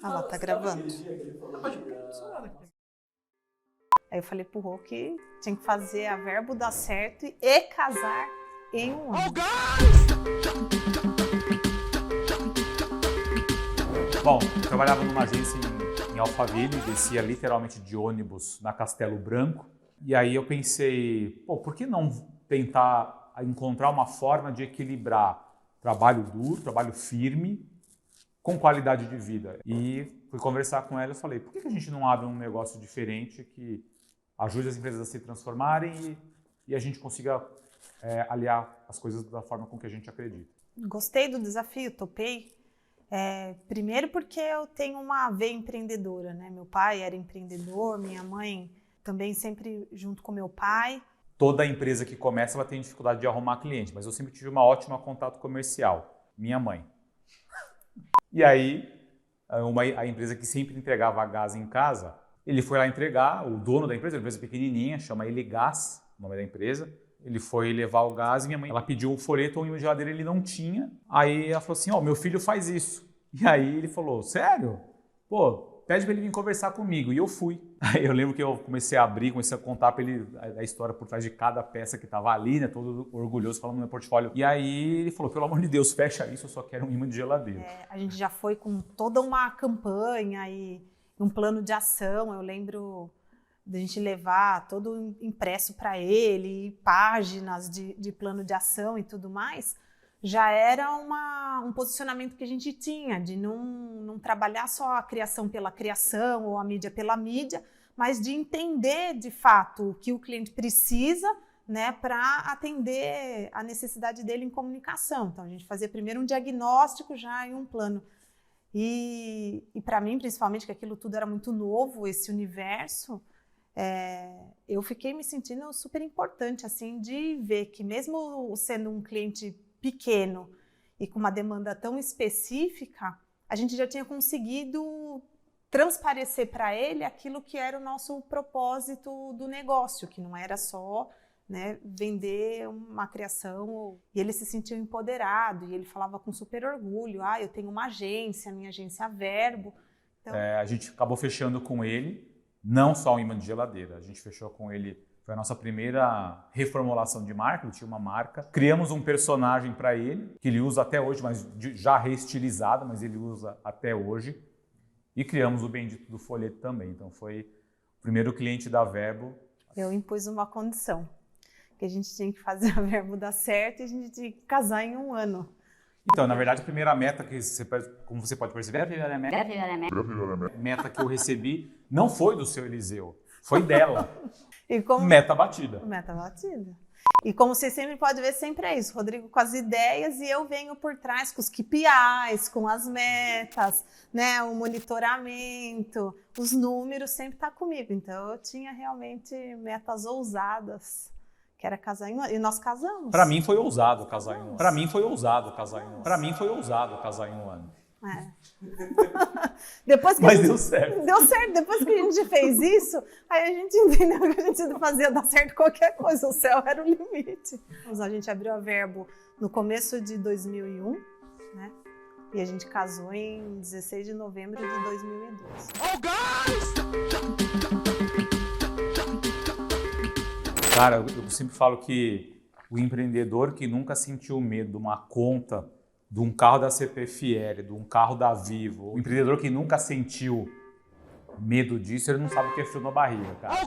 Ah lá, tá gravando. Aí eu falei pro Rô que tinha que fazer a Verbo dar certo e casar em um ano. Bom, eu trabalhava numa agência em Alphaville, descia literalmente de ônibus na Castelo Branco. E aí eu pensei, por que não tentar encontrar uma forma de equilibrar trabalho duro, trabalho firme, com qualidade de vida? E fui conversar com ela e falei, por que a gente não abre um negócio diferente que ajude as empresas a se transformarem e a gente consiga aliar as coisas da forma com que a gente acredita? Gostei do desafio, topei. Primeiro porque eu tenho uma veia empreendedora, né? Meu pai era empreendedor, minha mãe também sempre junto com meu pai. Toda empresa que começa, ela tem dificuldade de arrumar cliente, mas eu sempre tive uma ótima contato comercial, minha mãe. E aí, a empresa que sempre entregava gás em casa, ele foi lá entregar, o dono da empresa, uma empresa pequenininha, chama Eligás, o nome da empresa. Ele foi levar o gás e minha mãe, ela pediu um folheto ou uma geladeira, ele não tinha. Aí ela falou assim, meu filho faz isso. E aí ele falou, sério? Pede para ele vir conversar comigo. E eu fui. Aí eu lembro que eu comecei a abrir, comecei a contar para ele a história por trás de cada peça que estava ali, né? Todo orgulhoso falando no meu portfólio. E aí ele falou, pelo amor de Deus, fecha isso, eu só quero um imã de geladeira. A gente já foi com toda uma campanha e um plano de ação. Eu lembro da gente levar todo impresso para ele, páginas de plano de ação e tudo mais. Já era um posicionamento que a gente tinha, de não trabalhar só a criação pela criação ou a mídia pela mídia, mas de entender de fato o que o cliente precisa, né, para atender a necessidade dele em comunicação. Então a gente fazia primeiro um diagnóstico já em um plano. E para mim, principalmente, que aquilo tudo era muito novo, esse universo, eu fiquei me sentindo super importante, assim, de ver que mesmo sendo um cliente pequeno e com uma demanda tão específica, a gente já tinha conseguido transparecer para ele aquilo que era o nosso propósito do negócio, que não era só, né, vender uma criação. E ele se sentiu empoderado e ele falava com super orgulho, eu tenho uma agência, minha agência Verbo. Então... a gente acabou fechando com ele, não só um imã de geladeira, a gente fechou com ele. Foi a nossa primeira reformulação de marca, ele tinha uma marca. Criamos um personagem para ele, que ele usa até hoje, mas já reestilizado, mas ele usa até hoje. E criamos o Bendito do Folheto também. Então foi o primeiro cliente da Verbo. Eu impus uma condição, que a gente tinha que fazer a Verbo dar certo e a gente tinha que casar em um ano. Então, na verdade, a primeira meta, como você pode perceber, a primeira meta que eu recebi não foi do seu Eliseu, foi dela. Meta batida. Meta batida. E como você sempre pode ver, sempre é isso. Rodrigo com as ideias e eu venho por trás com os KPIs, com as metas, né, o monitoramento, os números sempre tá comigo. Então eu tinha realmente metas ousadas, que era casar em um ano. E nós casamos. Para mim foi ousado casar em um ano. Para mim foi ousado casar em um ano. Para mim foi ousado casar em um ano. Mas deu certo. Deu certo. Depois que a gente fez isso, aí a gente entendeu que a gente fazia dar certo qualquer coisa. O céu era o limite. A gente abriu a Verbo no começo de 2001, né? E a gente casou em 16 de novembro de 2012. Cara, eu sempre falo que o empreendedor que nunca sentiu medo de uma conta, de um carro da CPFL, de um carro da Vivo, o empreendedor que nunca sentiu medo disso, ele não sabe o que é frio na barriga, cara.